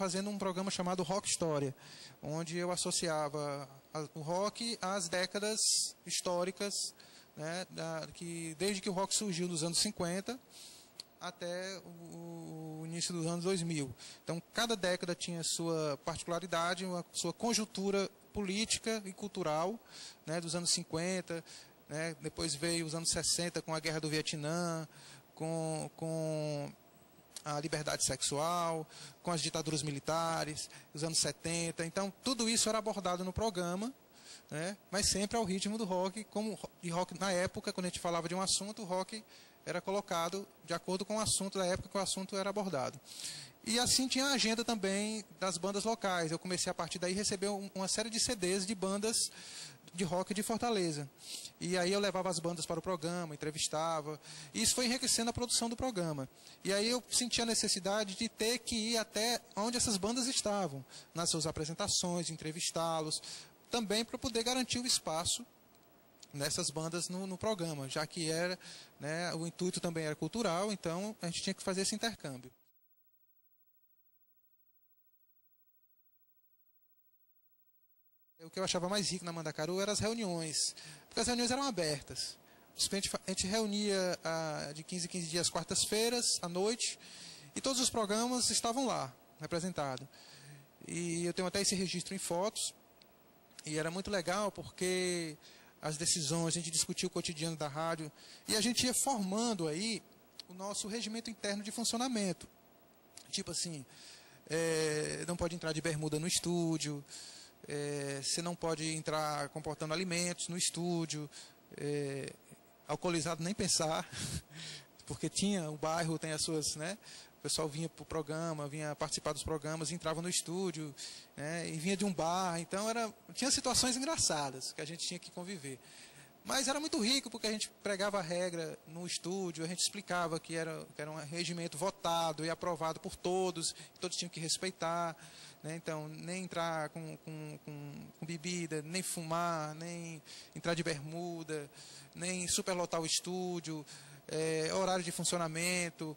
fazendo um programa chamado Rock História, onde eu associava o rock às décadas históricas, né, desde que o rock surgiu nos anos 50 até o início dos anos 2000. Então, cada década tinha sua particularidade, sua conjuntura política e cultural, né, dos anos 50, né, depois veio os anos 60 com a Guerra do Vietnã, com a liberdade sexual, com as ditaduras militares, os anos 70. Então, tudo isso era abordado no programa, né, mas sempre ao ritmo do rock, rock na época, quando a gente falava de um assunto, o rock era colocado de acordo com o assunto da época que o assunto era abordado. E assim tinha a agenda também das bandas locais. Eu comecei a partir daí a receber uma série de CDs de bandas de rock de Fortaleza. E aí eu levava as bandas para o programa, entrevistava. E isso foi enriquecendo a produção do programa. E aí eu senti a necessidade de ter que ir até onde essas bandas estavam, nas suas apresentações, entrevistá-los, também para poder garantir o espaço nessas bandas no programa, já que era, né, o intuito também era cultural, então a gente tinha que fazer esse intercâmbio. O que eu achava mais rico na Mandacaru eram as reuniões, porque as reuniões eram abertas. A gente reunia de 15 em 15 dias, quartas-feiras, à noite, e todos os programas estavam lá, representados. E eu tenho até esse registro em fotos, e era muito legal porque as decisões, a gente discutia o cotidiano da rádio, e a gente ia formando aí o nosso regimento interno de funcionamento. Tipo assim, não pode entrar de bermuda no estúdio, você não pode entrar comportando alimentos no estúdio, alcoolizado nem pensar, porque o bairro tem as suas, né? O pessoal vinha para o programa, vinha participar dos programas, entrava no estúdio, né, e vinha de um bar. Então tinha situações engraçadas que a gente tinha que conviver. Mas era muito rico porque a gente pregava a regra no estúdio, a gente explicava que era um regimento votado e aprovado por todos, todos tinham que respeitar. Né, então, nem entrar com bebida, nem fumar, nem entrar de bermuda, nem superlotar o estúdio. Horário de funcionamento,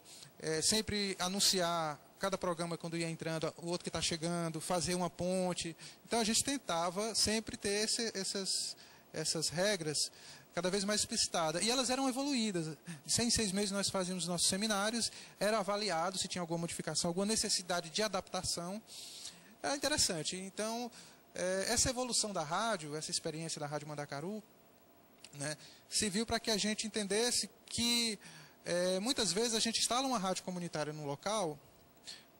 sempre anunciar cada programa quando ia entrando, o outro que está chegando, fazer uma ponte. Então a gente tentava sempre ter essas regras cada vez mais explicitadas. E elas eram evoluídas. De 6 em 6 meses nós fazíamos os nossos seminários, era avaliado se tinha alguma modificação, alguma necessidade de adaptação. Era interessante. Então, essa evolução da rádio, essa experiência da Rádio Mandacaru, né, serviu para que a gente entendesse que muitas vezes a gente instala uma rádio comunitária no local,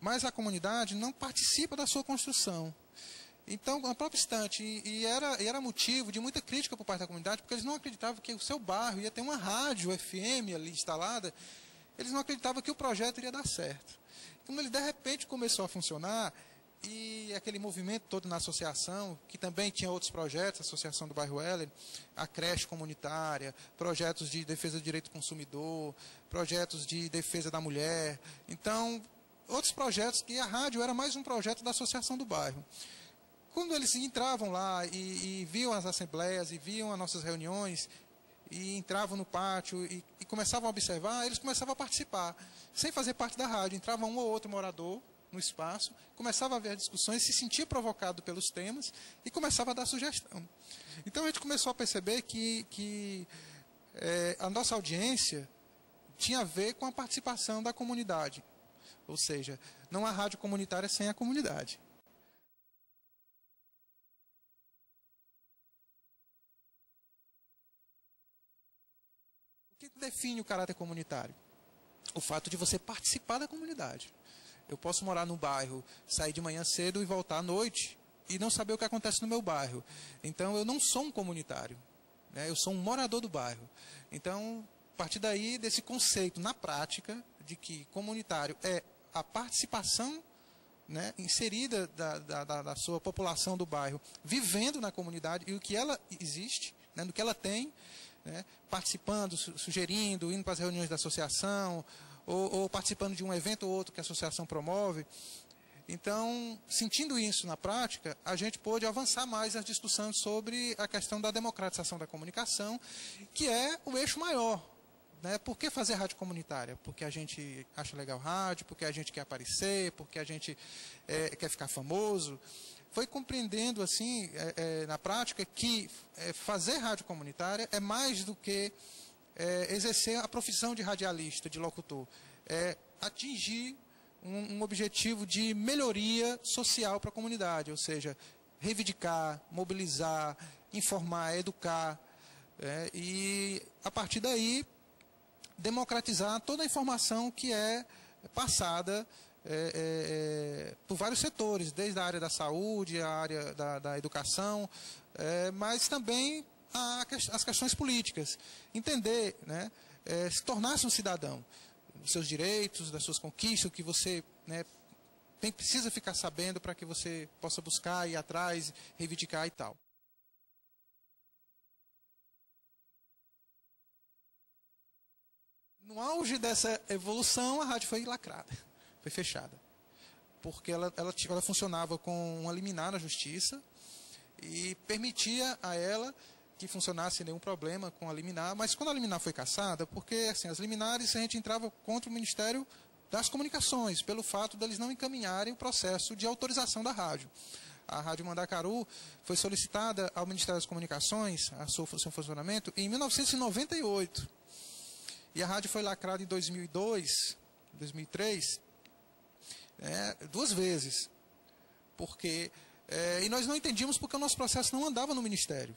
mas a comunidade não participa da sua construção. Então, a própria instante, e era motivo de muita crítica por parte da comunidade, porque eles não acreditavam que o seu bairro ia ter uma rádio FM ali instalada, eles não acreditavam que o projeto iria dar certo. Quando ele de repente começou a funcionar, e aquele movimento todo na associação, que também tinha outros projetos, a Associação do Bairro Heller, a creche comunitária, projetos de defesa do direito do consumidor, projetos de defesa da mulher. Então, outros projetos, que a rádio era mais um projeto da associação do bairro. Quando eles entravam lá e viam as assembleias, e viam as nossas reuniões, e entravam no pátio e começavam a observar, eles começavam a participar, sem fazer parte da rádio. Entrava um ou outro morador no espaço, começava a haver discussões, se sentia provocado pelos temas e começava a dar sugestão. Então a gente começou a perceber que a nossa audiência tinha a ver com a participação da comunidade. Ou seja, não há rádio comunitária sem a comunidade. O que define o caráter comunitário? O fato de você participar da comunidade. Eu posso morar no bairro, sair de manhã cedo e voltar à noite e não saber o que acontece no meu bairro. Então, eu não sou um comunitário, né? Eu sou um morador do bairro. Então, a partir daí, desse conceito na prática de que comunitário é a participação, né, inserida da sua população do bairro, vivendo na comunidade e o que ela existe, né, do que ela tem, né, participando, sugerindo, indo para as reuniões da associação, ou participando de um evento ou outro que a associação promove. Então, sentindo isso na prática, a gente pôde avançar mais nas discussões sobre a questão da democratização da comunicação, que é o eixo maior né, por que fazer rádio comunitária? Porque a gente acha legal rádio, porque a gente quer aparecer, porque a gente quer ficar famoso. Foi compreendendo, assim, na prática, que fazer rádio comunitária é mais do que exercer a profissão de radialista, de locutor. É atingir um objetivo de melhoria social para a comunidade, ou seja, reivindicar, mobilizar, informar, educar, e, a partir daí, democratizar toda a informação que é passada por vários setores, desde a área da saúde, a área da educação, mas também as questões políticas. Entender, né, se tornar-se um cidadão, dos seus direitos, das suas conquistas, o que você, né, precisa ficar sabendo para que você possa buscar, ir atrás, reivindicar e tal. No auge dessa evolução, a rádio foi lacrada, foi fechada. Porque ela funcionava com uma liminar na justiça e permitia a ela que funcionasse sem nenhum problema com a liminar, mas quando a liminar foi cassada, porque assim, as liminares a gente entrava contra o Ministério das Comunicações, pelo fato deles não encaminharem o processo de autorização da rádio. A Rádio Mandacaru foi solicitada ao Ministério das Comunicações, a seu funcionamento, em 1998. E a rádio foi lacrada em 2002, 2003, duas vezes. Porque, e nós não entendíamos porque o nosso processo não andava no Ministério.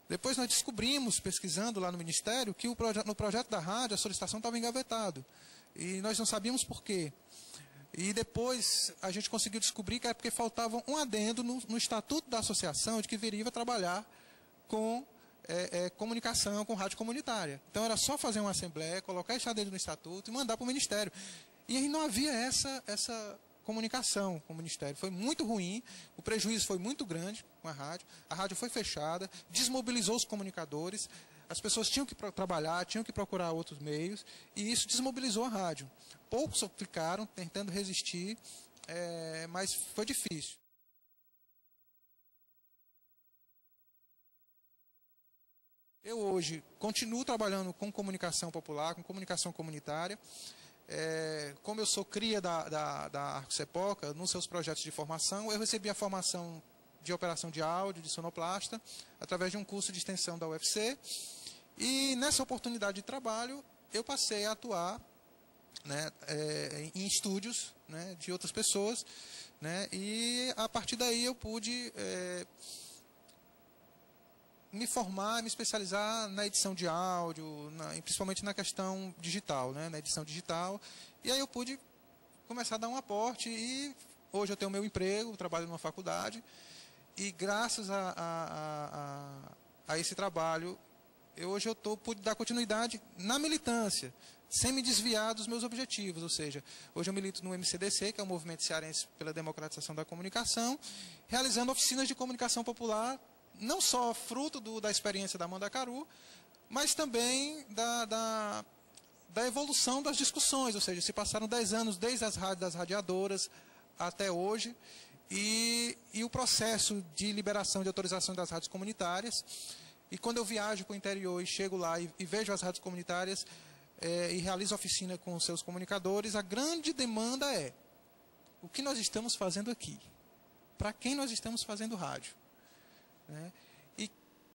Depois nós descobrimos, pesquisando lá no Ministério, que no projeto da rádio a solicitação estava engavetado. E nós não sabíamos por quê. E depois a gente conseguiu descobrir que era porque faltava um adendo no estatuto da associação de que viria trabalhar com comunicação, com rádio comunitária. Então era só fazer uma assembleia, colocar esse adendo no estatuto e mandar para o Ministério. E aí não havia essa comunicação com o Ministério. Foi muito ruim, o prejuízo foi muito grande com a rádio foi fechada, desmobilizou os comunicadores, as pessoas tinham que trabalhar, tinham que procurar outros meios, e isso desmobilizou a rádio. Poucos ficaram tentando resistir, mas foi difícil. Eu hoje continuo trabalhando com comunicação popular, com comunicação comunitária. Como eu sou cria da Arco-Sepoca, nos seus projetos de formação, eu recebi a formação de operação de áudio, de sonoplasta, através de um curso de extensão da UFC. E nessa oportunidade de trabalho, eu passei a atuar, né, em estúdios, né, de outras pessoas, né, e a partir daí eu pude me formar, me especializar na edição de áudio, principalmente na questão digital, né, na edição digital. E aí eu pude começar a dar um aporte e hoje eu tenho meu emprego, trabalho numa faculdade e graças a esse trabalho, hoje eu pude dar continuidade na militância, sem me desviar dos meus objetivos, ou seja, hoje eu milito no MCDC, que é o Movimento Cearense pela Democratização da Comunicação, realizando oficinas de comunicação popular, não só fruto da experiência da Mandacaru, mas também da evolução das discussões, ou seja, se passaram 10 anos desde as rádios das radiadoras até hoje, e o processo de liberação de autorização das rádios comunitárias. E quando eu viajo para o interior e chego lá e vejo as rádios comunitárias e realizo oficina com os seus comunicadores, a grande demanda é: o que nós estamos fazendo aqui? Para quem nós estamos fazendo rádio? Né?